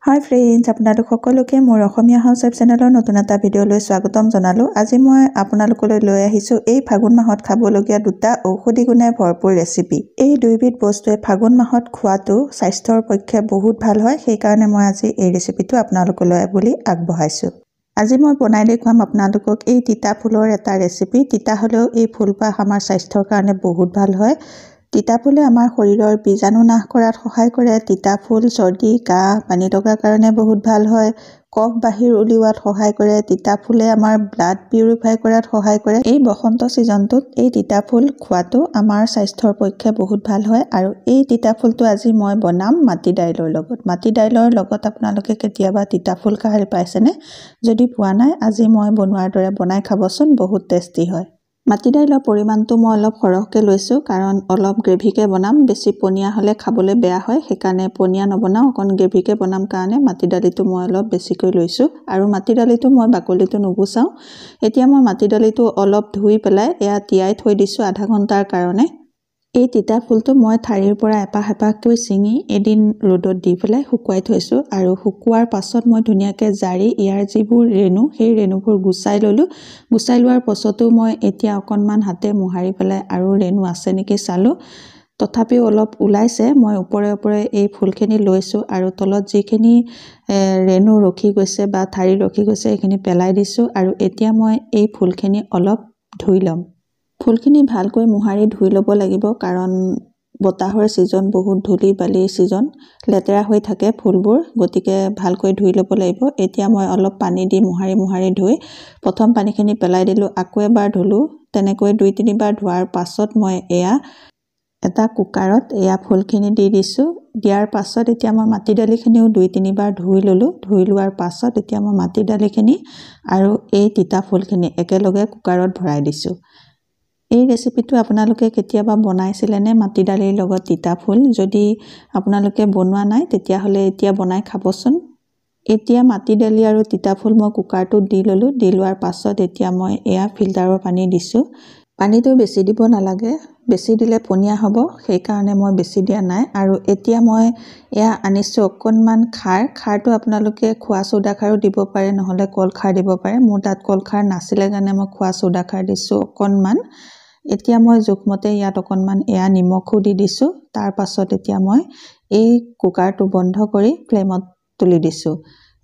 Hi friends আপোনালোক সকলোকে মোৰ অসমীয়া হাউস ৱাইফ চেনেলৰ নতুন এটা ভিডিঅলৈ স্বাগতম জনালো। আজি মই আপোনালোকলৈ লৈ আহিছো এই ফাগুন মাহত খাবলগীয়া দুটা ঔষধি গুণে ভৰপূৰ ৰেচিপি। এই দুইবিধ বস্তুৱে ফাগুন মাহত খোৱাটো স্বাস্থ্যৰ পক্ষে বহুত ভাল হয়, সেই কাৰণে মই আজি এই ৰেচিপিটো আপোনালোকলৈ বুলি আগবঢ়াইছো। আজি মই বনাই দেখুৱাম আপোনালোকক এই তিতা ফুলৰ এটা ৰেচিপি। তিতা হলেও এই ফুলপাহ আমাৰ স্বাস্থ্যৰ কাৰণে বহুত ভাল হয়। তিতা ফুলে আমাৰ শৰীৰৰ বীজাণু নাশ কৰাত সহায় কৰে। তিতা ফুল চৰ্দি, কাহ, পানী লগাৰ কাৰণে বহুত ভাল হয়। কফ বাহিৰ উলিওৱাত সহায় কৰে। তিতা ফুলে আমাৰ ব্লাড পিউৰিফাই কৰাত সহায় কৰে। এই বসন্ত সিজনটোত এই তিতা ফুল খোৱাটো আমাৰ স্বাস্থ্যৰ পক্ষে বহুত ভাল হয়। আৰু এই তিতা ফুলটো আজি মই বনাম মাটি দাইলৰ লগত। মাটি দাইলৰ লগত আপোনালোকে কেতিয়াবা তিতা ফুল খাই পাইছেনে? যদি পোৱা নাই, আজি মই বনোৱাৰ দৰে বনাই খাবচোন, বহুত টেষ্টি হয়। মাটি দাইলৰ পৰিমাণটো মই অলপ সৰহকৈ লৈছোঁ, কাৰণ অলপ গ্ৰেভিকৈ বনাম। বেছি পনীয়া হ'লে খাবলৈ বেয়া হয়, সেইকাৰণে পনীয়া নবনাওঁ, অকণ গ্ৰেভিকৈ বনাম কাৰণে মাটি দালিটো মই অলপ বেছিকৈ লৈছোঁ। আৰু মাটি দালিটো মই বাকলিটো নুগুচাওঁ। এতিয়া মই মাটি দালিটো অলপ ধুই পেলাই এয়া তিয়াই থৈ দিছোঁ আধা ঘণ্টাৰ কাৰণে। এই তিতা ফুলটো মই ঠাৰিৰ পৰা এপাহ এপাহকৈ ছিঙি এদিন ৰ'দত দি পেলাই শুকুৱাই থৈছোঁ। আৰু শুকুৱাৰ পাছত মই ধুনীয়াকৈ জাৰি ইয়াৰ যিবোৰ ৰেণু, সেই ৰেণুবোৰ গুচাই ল'লোঁ। গুচাই লোৱাৰ পাছতো মই এতিয়া অকণমান হাতে মোহাৰি পেলাই আৰু ৰেণু আছে নেকি চালোঁ। তথাপিও অলপ ওলাইছে। মই ওপৰে ওপৰে এই ফুলখিনি লৈছোঁ আৰু তলত যিখিনি ৰেণু ৰখি গৈছে বা ঠাৰি ৰখি গৈছে সেইখিনি পেলাই দিছোঁ। আৰু এতিয়া মই এই ফুলখিনি অলপ ধুই ল'ম। ফুলখিনি ভালকৈ মোহাৰি ধুই ল'ব লাগিব, কাৰণ বতাহৰ ছিজন, বহুত ধূলি বালিৰ ছিজন, লেতেৰা হৈ থাকে ফুলবোৰ, গতিকে ভালকৈ ধুই ল'ব লাগিব। এতিয়া মই অলপ পানী দি মোহাৰি ধুই প্ৰথম পানীখিনি পেলাই দিলোঁ, আকৌ এবাৰ ধুলোঁ। তেনেকৈ 2-3 বাৰ ধোৱাৰ পাছত মই এয়া এটা কুকাৰত এয়া ফুলখিনি দি দিছোঁ। দিয়াৰ পাছত এতিয়া মই মাটি দালিখিনিও 2-3 বাৰ ধুই ল'লোঁ। ধুই লোৱাৰ পাছত এতিয়া মই মাটি দালিখিনি আৰু এই তিতা ফুলখিনি একেলগে কুকাৰত ভৰাই দিছোঁ। এই ৰেচিপিটো আপোনালোকে কেতিয়াবা বনাইছিলেনে মাটি দালিৰ লগত তিতা ফুল? যদি আপোনালোকে বনোৱা নাই, তেতিয়াহ'লে এতিয়া বনাই খাবচোন। এতিয়া মাটি দালি আৰু তিতা ফুল মই কুকাৰটোত দি ল'লোঁ। দি লোৱাৰ পাছত এতিয়া মই এয়া ফিল্টাৰৰ পানী দিছোঁ। পানীটো বেছি দিব নালাগে, বেছি দিলে পনীয়া হ'ব, সেইকাৰণে মই বেছি দিয়া নাই। আৰু এতিয়া মই এয়া আনিছোঁ অকণমান খাৰ। খাৰটো আপোনালোকে খোৱা চৌদা খাৰো দিব পাৰে, নহ'লে কল খাৰ দিব পাৰে। মোৰ তাত কল খাৰ নাছিলে কাৰণে মই খোৱা চৌদা খাৰ দিছোঁ অকণমান। এতিয়া মই জোখমতে ইয়াত অকণমান এয়া নিমখো দি দিছোঁ। তাৰ পাছত এতিয়া মই এই কুকাৰটো বন্ধ কৰি ফ্লেমত তুলি দিছোঁ।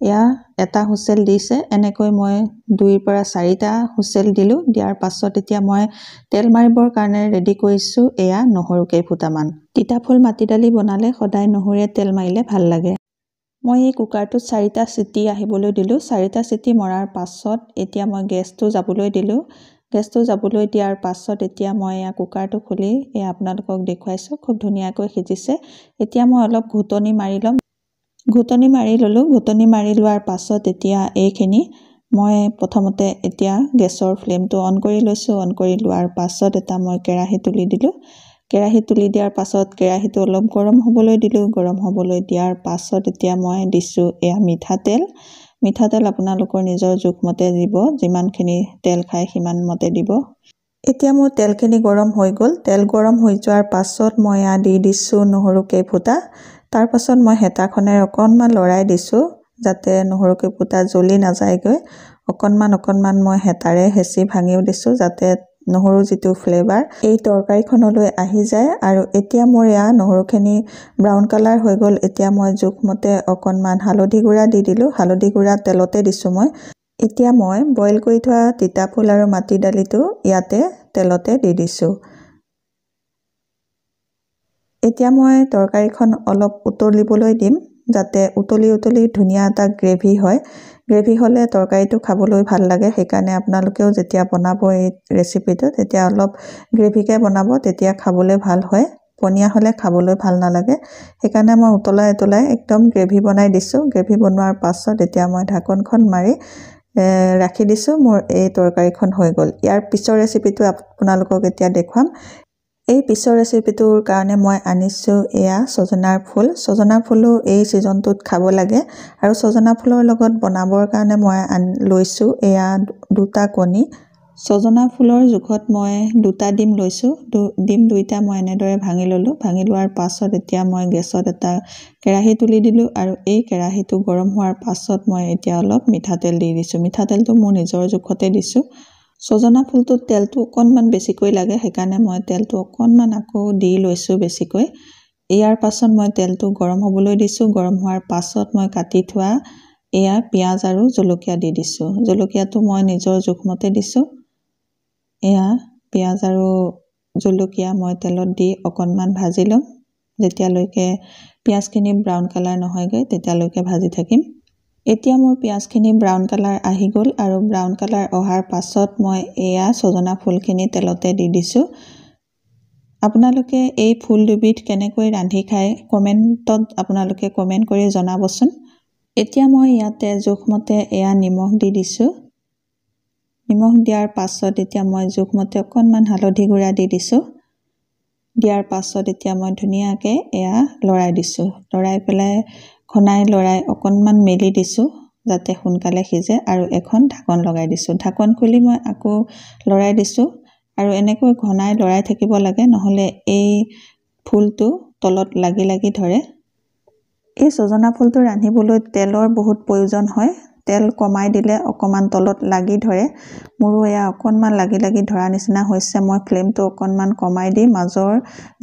এয়া এটা হুইচেল দিছে। এনেকৈ মই 2ৰ পৰা 4টা হুইচেল দিলোঁ। দিয়াৰ পাছত এতিয়া মই তেল মাৰিবৰ কাৰণে ৰেডি কৰিছোঁ এয়া নহৰু কেইফুটামান। তিতা ফুল মাটি দালি বনালে সদায় নহৰুৰে তেল মাৰিলে ভাল লাগে। মই এই কুকাৰটোত 4টা চিটি আহিবলৈ দিলোঁ। 4টা চিটি মৰাৰ পাছত এতিয়া মই গেছটো যাবলৈ দিলোঁ। গেছটো যাবলৈ দিয়াৰ পাছত এতিয়া মই এয়া কুকাৰটো খুলি এয়া আপোনালোকক দেখুৱাইছোঁ। খুব ধুনীয়াকৈ সিজিছে। এতিয়া মই অলপ ঘুটনি মাৰি ল'ম। ঘুটনি মাৰি ল'লোঁ। ঘুটনি মাৰি লোৱাৰ পাছত এতিয়া এইখিনি মই প্ৰথমতে এতিয়া গেছৰ ফ্লেমটো অন কৰি লৈছোঁ। অন কৰি লোৱাৰ পাছত এটা মই কেৰাহী তুলি দিলোঁ। কেৰাহী তুলি দিয়াৰ পাছত কেৰাহীটো অলপ গৰম হ'বলৈ দিলোঁ। গৰম হ'বলৈ দিয়াৰ পাছত এতিয়া মই দিছোঁ এয়া মিঠাতেল। মিঠাতেল আপোনালোকৰ নিজৰ জোখমতে দিব, যিমানখিনি তেল খায় সিমান মতে দিব। এতিয়া মোৰ তেলখিনি গৰম হৈ গ'ল। তেল গৰম হৈ যোৱাৰ পাছত মই এয়া দি দিছোঁ নহৰু কেইফুটা। তাৰ পাছত মই হেতাখনেৰে অকণমান লৰাই দিছোঁ, যাতে নহৰু কেইফুটা জ্বলি নাযায়গৈ। অকণমান মই হেতাৰে হেঁচি ভাঙিও দিছোঁ, যাতে নহৰু যিটো ফ্লেভাৰ এই তৰকাৰীখনলৈ আহি যায়। আৰু এতিয়া মোৰ এয়া নহৰুখিনি ব্ৰাউন কালাৰ হৈ গ'ল। এতিয়া মই জোখমতে অকণমান হালধি গুড়া দি দিলোঁ। হালধি গুড়া তেলতে দিছোঁ মই। এতিয়া মই বইল কৰি থোৱা তিতা ফুল আৰু মাটি দালিটো ইয়াতে তেলতে দি দিছোঁ। এতিয়া মই তৰকাৰীখন অলপ উতলিবলৈ দিম, যাতে উতলি ধুনীয়া এটা গ্ৰেভি হয়। গ্ৰেভি হ'লে তৰকাৰীটো খাবলৈ ভাল লাগে। সেইকাৰণে আপোনালোকেও যেতিয়া বনাব এই ৰেচিপিটো, তেতিয়া অলপ গ্ৰেভিকৈ বনাব, তেতিয়া খাবলৈ ভাল হয়। পনীয়া হ'লে খাবলৈ ভাল নালাগে। সেইকাৰণে মই উতলাই একদম গ্ৰেভি বনাই দিছোঁ। গ্ৰেভি বনোৱাৰ পাছত এতিয়া মই ঢাকনখন মাৰি ৰাখি দিছোঁ। মোৰ এই তৰকাৰীখন হৈ গ'ল। ইয়াৰ পিছৰ ৰেচিপিটো আপোনালোকক এতিয়া দেখুৱাম। এই পিছৰ ৰেচিপিটোৰ কাৰণে মই আনিছোঁ এয়া ছজনাৰ ফুল। ছজনাৰ ফুলো এই ছিজনটোত খাব লাগে। আৰু ছজনা ফুলৰ লগত বনাবৰ কাৰণে মই লৈছোঁ এয়া 2টা কণী। সজনা ফুলৰ জোখত মই 2টা ডিম লৈছোঁ। ডিম 2টা মই এনেদৰে ভাঙি ল'লোঁ। ভাঙি লোৱাৰ পাছত এতিয়া মই গেছত এটা কেৰাহী তুলি দিলোঁ আৰু এই কেৰাহীটো গৰম হোৱাৰ পাছত মই এতিয়া অলপ মিঠাতেল দি দিছোঁ। মিঠাতেলটো মোৰ নিজৰ জোখতে দিছোঁ। সজনা ফুলটোত তেলটো অকণমান বেছিকৈ লাগে, সেইকাৰণে মই তেলটো অকণমান আকৌ দি লৈছোঁ বেছিকৈ। ইয়াৰ পাছত মই তেলটো গৰম হ'বলৈ দিছোঁ। গৰম হোৱাৰ পাছত মই কাটি থোৱা এয়া পিঁয়াজ আৰু জলকীয়া দি দিছোঁ। জলকীয়াটো মই নিজৰ জোখমতে দিছোঁ। এয়া পিঁয়াজ আৰু জলকীয়া মই তেলত দি অকণমান ভাজি ল'ম। যেতিয়ালৈকে পিঁয়াজখিনি ব্ৰাউন কালাৰ নহয়গৈ তেতিয়ালৈকে ভাজি থাকিম। এতিয়া মোৰ পিঁয়াজখিনি ব্ৰাউন কালাৰ আহি গ'ল আৰু ব্ৰাউন কালাৰ অহাৰ পাছত মই এয়া সজনা ফুলখিনি তেলতে দি দিছোঁ। আপোনালোকে এই ফুল দুবিধ কেনেকৈ ৰান্ধি খায় কমেণ্টত আপোনালোকে কমেণ্ট কৰি জনাবচোন। এতিয়া মই ইয়াতে জোখমতে এয়া নিমখ দি দিছোঁ। নিমখ দিয়াৰ পাছত এতিয়া মই জোখমতে অকণমান হালধি গুড়া দি দিছোঁ। দিয়াৰ পাছত এতিয়া মই ধুনীয়াকৈ এয়া লৰাই দিছোঁ। লৰাই পেলাই ঘনাই লৰাই অকণমান মেলি দিছোঁ যাতে সোনকালে সিজে আৰু এখন ঢাকন লগাই দিছোঁ। ঢাকন খুলি মই আকৌ লৰাই দিছোঁ আৰু এনেকৈ ঘনাই লৰাই থাকিব লাগে, নহ'লে এই ফুলটো তলত লাগি লাগি ধৰে। এই সজনা ফুলটো ৰান্ধিবলৈ তেলৰ বহুত প্ৰয়োজন হয়। তেল কমাই দিলে অকণমান তলত লাগি ধৰে। মোৰো এয়া অকণমান লাগি লাগি ধৰা নিচিনা হৈছে। মই ফ্লেমটো অকণমান কমাই দি মাজৰ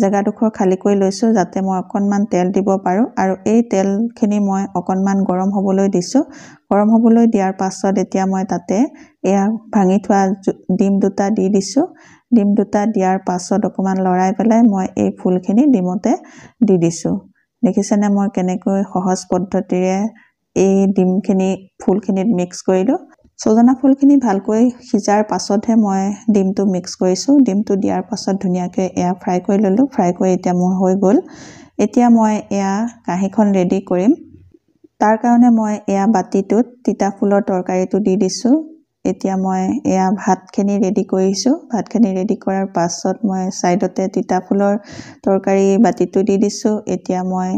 জেগাডোখৰ খালীকৈ লৈছোঁ যাতে মই অকণমান তেল দিব পাৰোঁ আৰু এই তেলখিনি মই অকণমান গৰম হ'বলৈ দিছোঁ। গৰম হ'বলৈ দিয়াৰ পাছত এতিয়া মই তাতে এয়া ভাঙি থোৱা ডিম 2টা দি দিছোঁ। ডিম 2টা দিয়াৰ পাছত অকণমান লৰাই পেলাই মই এই ফুলখিনি ডিমতে দি দিছোঁ। দেখিছেনে মই কেনেকৈ সহজ পদ্ধতিৰে এই ডিমখিনি ফুলখিনিত মিক্স কৰিলোঁ। সজনা ফুলখিনি ভালকৈ সিজাৰ পাছতহে মই ডিমটো মিক্স কৰিছোঁ। ডিমটো দিয়াৰ পাছত ধুনীয়াকৈ এয়া ফ্ৰাই কৰি ল'লোঁ। ফ্ৰাই কৰি এতিয়া মোৰ হৈ গ'ল। এতিয়া মই এয়া কাঁহীখন ৰেডি কৰিম। তাৰ কাৰণে মই এয়া বাতিটোত তিতা ফুলৰ তৰকাৰীটো দি দিছোঁ। এতিয়া মই এয়া ভাতখিনি ৰেডি কৰিছোঁ। ভাতখিনি ৰেডি কৰাৰ পাছত মই ছাইডতে তিতা ফুলৰ তৰকাৰী বাতিটো দি দিছোঁ। এতিয়া মই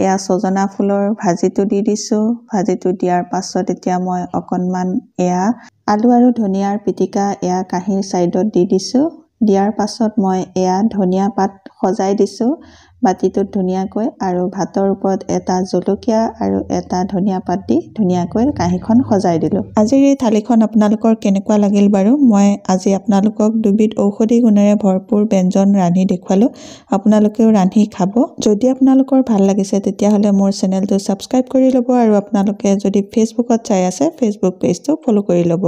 এয়া সজনা ফুলৰ ভাজিটো দি দিছোঁ। ভাজিটো দিয়াৰ পাছত এতিয়া মই অকণমান এয়া আলু আৰু ধনিয়াৰ পিটিকা এয়া কাঁহীৰ ছাইডত দি দিছোঁ। দিয়াৰ পাছত মই এয়া ধনিয়া পাত সজাই দিছোঁ বাতিটোত ধুনীয়াকৈ আৰু ভাতৰ ওপৰত এটা জলকীয়া আৰু এটা ধনিয়া পাত দি ধুনীয়াকৈ কাঁহীখন সজাই দিলোঁ। আজিৰ এই থালিখন আপোনালোকৰ কেনেকুৱা লাগিল বাৰু? মই আজি আপোনালোকক দুবিধ ঔষধি গুণেৰে ভৰপূৰ ব্যঞ্জন ৰান্ধি দেখুৱালোঁ। আপোনালোকেও ৰান্ধি খাব। যদি আপোনালোকৰ ভাল লাগিছে তেতিয়াহ'লে মোৰ চেনেলটো ছাবস্ক্ৰাইব কৰি ল'ব আৰু আপোনালোকে যদি ফেচবুকত চাই আছে ফেচবুক পেজটো ফ'ল' কৰি ল'ব।